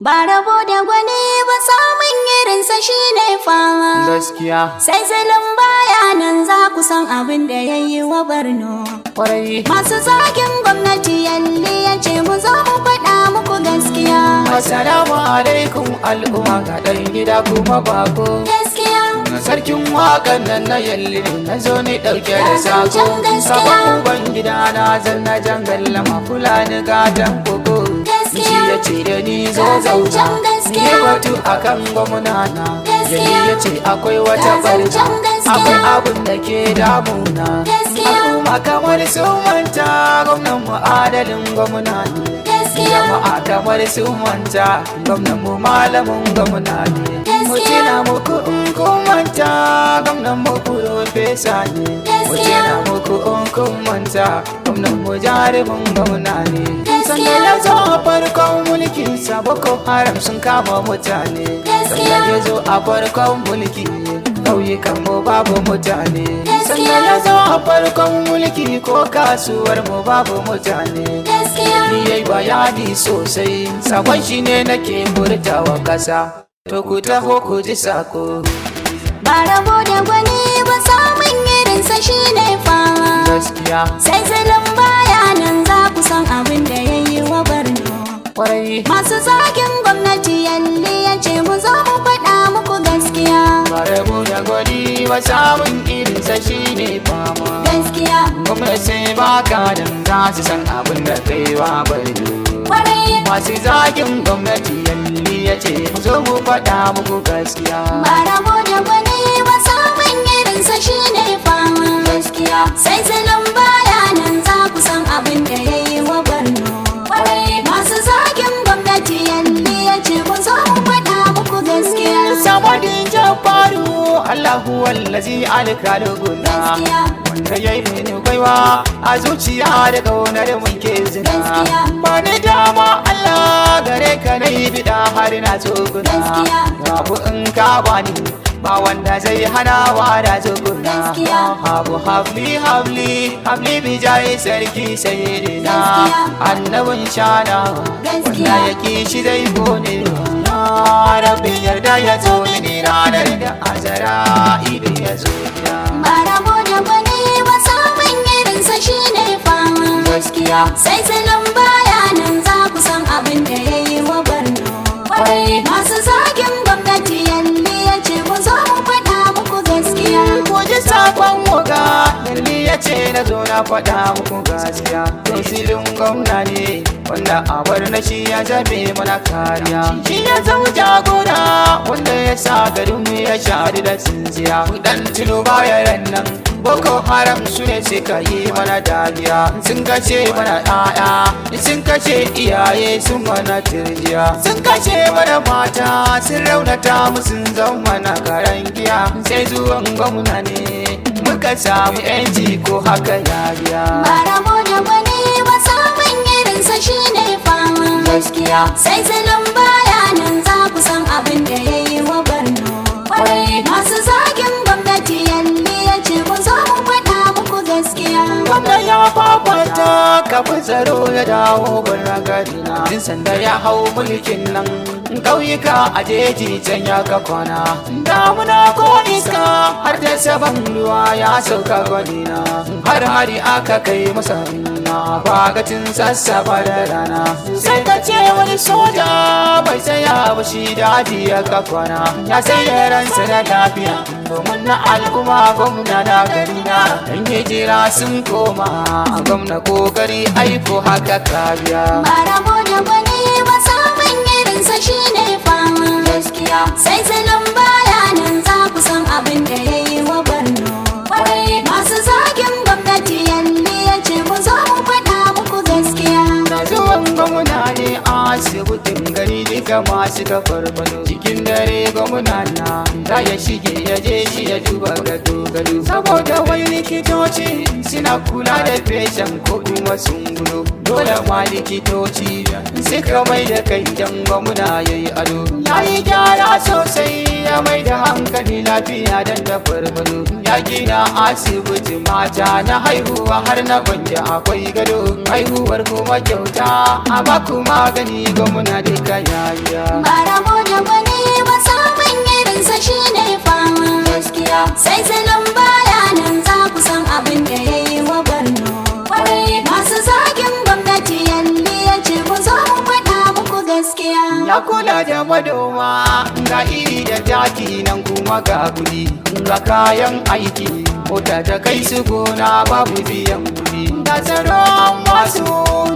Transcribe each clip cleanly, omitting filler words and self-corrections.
Barabo da Gwaniba samun irinsa shi ne fama. Gaskiya. Sai zulum baya nan za ku san abin da ya yi wa Borno. Kwarai. Masu zagin gwamnati yalli ya ce mu zo mu faɗa muku gaskiya. Assalamu alaikum al'umma ga ɗan gida kuma bako. Gaskiya. Sarkin waƙan nan na yalli na zo ni ɗauke da sako. Sabon uban gida na zanna jangallama fulani gadon koko. Shi ya ce da ni zo zauna ni batu akan gwamna na. Yalli ya ce akwai wata barna, akwai abin da ke damuna. Al'umma kamar sun manta gwamnan mu adalin gwamna ne. Jama'a kamar sun manta gwamnan mu malamin gwamna ne. Mutuna muku in kun manta gwamnan mu profesa ne. Mutuna muku in kun manta gwamnan mu jarumin gwamna ne. Sannan ya zo a farkon mulkin sa Boko Haram sun kama mutane. Sannan ya zo a farkon mulki ƙauyukan mu babu mutane. Sannan ya zo a farkon mulki ko kasuwar mu babu mutane. Ni yayi bayani sosai sakon shi ne nake furtawa ƙasa. To ku taho ku ji sako. Barabo da Gwaniba samun irinsa shi ne fama. Gaskiya. Sai zulum baya nan za ku san abin da ya yi wa Borno. Kwarai. Masu zagin gwamnati yalli ya ce mu zo mu faɗa muku gaskiya. Barabo da Gwaniba samun irinsa shi ne fama. Gaskiya. Gwamnati baka dan za su san abin da kai wa Borno. Kwarai. Masu zagin gwamnati yalli ya ce mu zo mu faɗa muku gaskiya. Barabo da Gwaniba samun irinsa shi ne fama. Gaskiya. Sai zulum baya nan za ku san abin da ya yi wa Borno. Kwarai. Masu zagin gwamnati yalli ya ce mu zo mu faɗa muku gaskiya. Samadin jafaru Allahu wallazi alkaluguna. Gaskiya. Wanda ya yi mini baiwa a zuciya da ƙaunar muke zina. Gaskiya. Ba ni dama Allah gare ka na yi bida har na tsoguna. Gaskiya. Babu in ka bani ba wanda zai hana wa da tsoguna. Gaskiya. Abu habli bijaye sarki sayyidina. Gaskiya. Annabin shana Gaskiya. wanda ya kishi zai gone. Rabbi yarda ya zo mini ranar da azara idan ya zo gida. Barabo da Gwaniba samun irinsa shi ne fama. Gaskiya. Sai zulum baya nan za ku san abin da ya yi wa Borno. Kwarai. Masu zagin gwamnati yalli ya ce mu zo mu faɗa muku gaskiya. Ku ji sakon waga yalli ya ce na zo na faɗa muku gaskiya. Tausilin gwamna ne wanda a bar na shi ya zame mana kariya. Shi ya zama jagora wanda ya sa garin mu ya shari da tsintsiya. Dan tuno bayan nan Boko Haram su ne suka yi mana dariya. Sun kashe mana ɗaya, sun kashe iyaye sun mana turjiya. Sun kashe mana mata, sun raunata mu sun zama na karan giya. Sai zuwan gwamna ne muka samu yanci ko haka yariya. Barabo da Gwaniba samun irinsa shi ne fama. Gaskiya. Sai zulum baya nan za ku san abin da ya yi wa Borno. Kwarai. Masu zagin gwamnati yalli ya ce mu zo mu faɗa muku gaskiya. Gwamna ya fafata kafin tsaro ya dawo birnin garina. Jin sanda ya hau mulkin nan ƙauyuka a jeji can ya ga kwana. Damuna ko iska har da saban ruwa ya sauka gwanina. Har hari aka kai masa inna bagatin sassafa da rana. Sai ka ce wani soja bai tsaya ba shi daji ya ga kwana. Ya sai da ransa da lafiya domin na al'umma gwamna na garina. Dan hijira sun koma gwamna kokari aiko haka kabiya. Barabo da Gwaniba samun irinsa shi ne fama. Gaskiya. Sai zulum baya nan za ku san abin da ya yi wa Borno. Kwarai. Masu zagin gwamnati yalli ya ce mu zo mu faɗa muku gaskiya. Na zuwan gwamna ne a asibitin gari duka masu kafar balo. Cikin dare gwamna na za ya shige ya je shi ya duba gado. Saboda wai likitoci suna kula da feshen ko kuma sun gudu. Dole ma likitoci suka mai da kai dan gwamna ya yi ado. Ya yi gyara sosai ya ya mai da hankali lafiya dan ta farfado. Ya gina asibiti mata na haihuwa har na kwanja akwai gado. Haihuwar kuma kyauta amma kuma gani gwamna duka yaya. Barabo da Gwaniba samun irinsa shine fama. Gaskiya sai zulum baya nan za ku san abin da ya yi wa Borno. Kwarai masu zagin gwamnati yalli ya ce ku zo mu faɗa muku gaskiya. Ya kula da manoma ga iri da taki nan kuma ga kuɗi. Ga kayan aiki mota ta kai su gona babu biyan kuɗi. Ga tsaron masu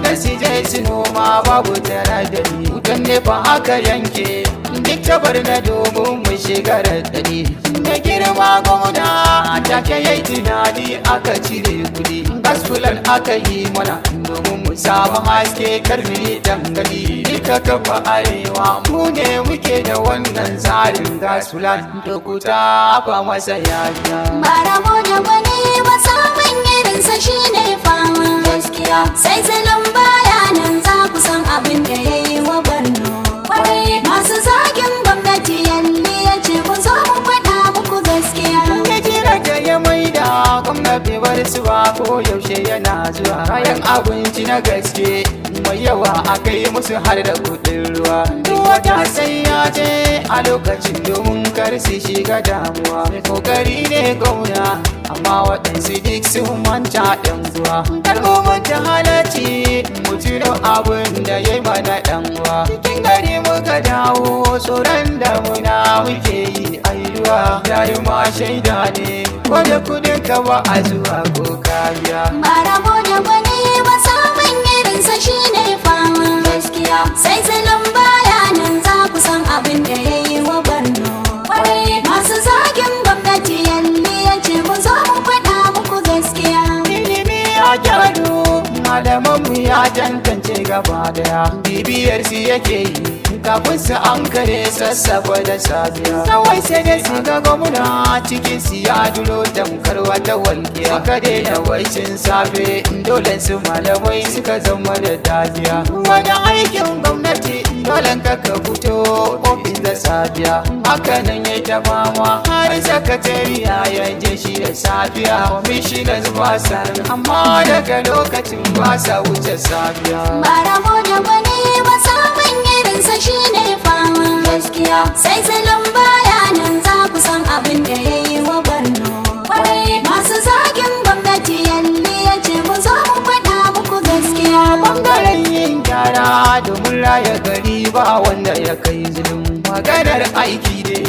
da su je su noma babu tare da ni. Wutan nefa aka yanke duk tabar na domin mu shiga raɗaɗi. Da girma gwamna take yayi tunani aka cire kuɗi. Gasfulan aka yi mana domin mu samu haske karni dangali. Duka kafa arewa mu ne muke da wannan tsarin gasfulan. Dokuta fa masa yaya. Barabo da Gwaniba samun irinsa shine fama. Gaskiya sai zulum baya nan za ku san abin da ya yi wa Borno. Kwarai masu zagin gwamnati yalli ya ce ku zo mu faɗa muku gaskiya. Ya jira da ya maida gwamnati bar su ba ko yaushe yana zuwa. Kayan abinci na gaske mai yawa aka yi musu har da kuɗin ruwa. Duk wata sai ya je a lokacin domin kar su shiga damuwa. Mai kokari ne gwamna amma waɗansu duk sun manta ɗan zuwa. Kalmomin ta halarci mutuno abin da ya yi mana ɗan uwa. Cikin gari muka dawo tsoron damuna muke yi aiduwa. Yayi ma shaida ne ko da kudin ka ba a zuwa ko kariya. Barabo da Gwaniba samun irinsa shine fama. Gaskiya sai zulum baya nan za ku san abin da ya yi wa Borno. Kwarai masu zagin gwamnati yalli ya ce ku zo mu faɗa muku gaskiya. Ilimi ya gyaru malamanmu ya tantance gaba daya. Bibiyar su yake yi kafin su an kare sassafa da safiya. Kawai sai da su ga gwamna cikin su ya duro tamkar wata walƙiya. Aka daina waicin safe dole su malamai suka zama da dajiya. Wani aikin gwamnati dole ka fito ofis da safiya. Haka nan ya ta fama har sakatariya ya je shi da safiya. Kwamishinan ba sa amma daga lokacin ba sa wuce safiya. Barabo da Gwaniba samun irinsa shine fama. Gaskiya sai zulum baya nan za ku san abin da ya yi wa Borno. Kwarai masu zagin gwamnati yalli ya ce ku zo mu faɗa muku gaskiya. Bangaren yin gyara domin raya gari ba wanda ya kai zulum. Maganar aiki ne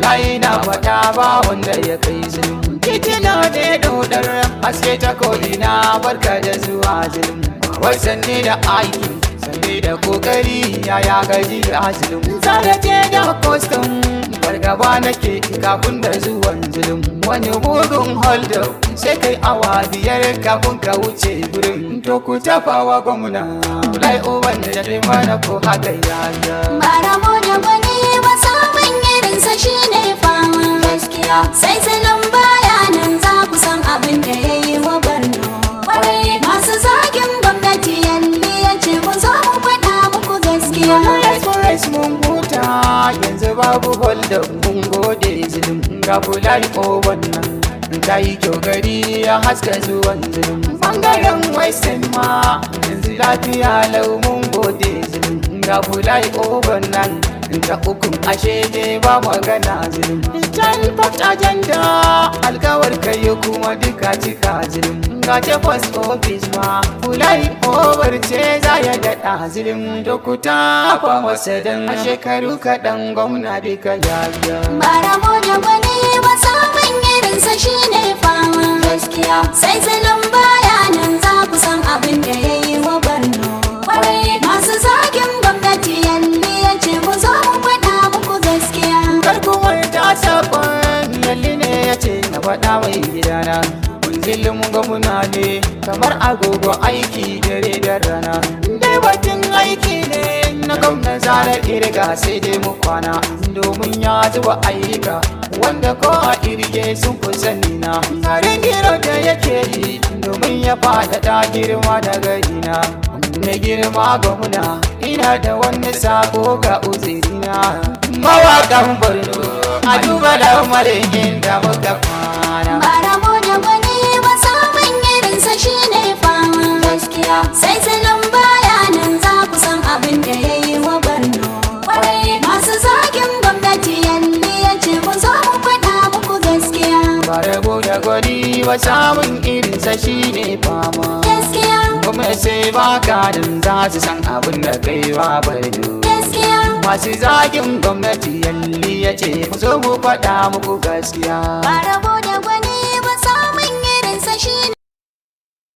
layi na faɗa ba wanda ya kai zulum. Titina ne dodar haske ta kodina barka da zuwa zulum. Wasanni da aiki sanne da kokari yaya gaji a zulum. Zarace da kwastam fargaba nake kafin da zuwan zulum. Wani bugun hold up sai kai awa 5 kafin ka wuce gurin. To ku tafawa gwamna lai uban da dai mana ko haka yaya. Barabo da Gwaniba samun irinsa shine fama. Gaskiya sai zulum baya nan za ku san abin da ya yi wa Borno. Kwarai masu zagin gwamnati yalli ya ce ku zo mu faɗa muku gaskiya. Express mun huta yanzu babu hold up mun gode zulum. Ga fulani ko wannan ta yi kyau gari ya haska zuwan zulum. Bangaren western ma yanzu lafiya lau mun gode zulum. Ga fulani ko wannan ta ukun ashe ne ba magana zulum. Can fact agenda alkawar kai kuma duka cika zulum. Ga ta post office ma fulani over ce za ya daɗa zulum. Dokuta fa masa dan a shekaru kaɗan gwamna duka lafiya. Barabo da Gwaniba samun irinsa shine fama. Gaskiya sai zulum baya nan za ku san abin da ya yi wa Borno. Kwarai masu zagin gwamnati yalli ya ce ku zo mu faɗa muku gaskiya. Karkuwar ta sakon yalli ne ya ce na faɗa mai gidana. Zulum gwamna ne kamar agogo aiki dare da rana. Dai batun aiki ne na gwamna zarar irga sai dai mu kwana. Domin ya zuba ayyuka wanda ko a irge sun fi sani na. Garin giro da yake yi domin ya faɗaɗa girma da garina. Na girma gwamna ina da wani sako ga uzirina. Mawaƙan Borno a duba lamarin inda muka kwana. Barabo da Gwaniba samun irinsa shine fama. Gaskiya sai zulum bayanin za ku san abin da ya yi wa Borno. Masu zagin gwamnati yalli ya ce ku zo mu faɗa muku gaskiya. Barabo da Gwaniba samun irinsa shine fama. Gaskiya kuma sai baka din za su san abin da kai wa Borno. gaskiya Masu zagin gwamnati yalli ya ce ku zo mu faɗa muku gaskiya. Barabo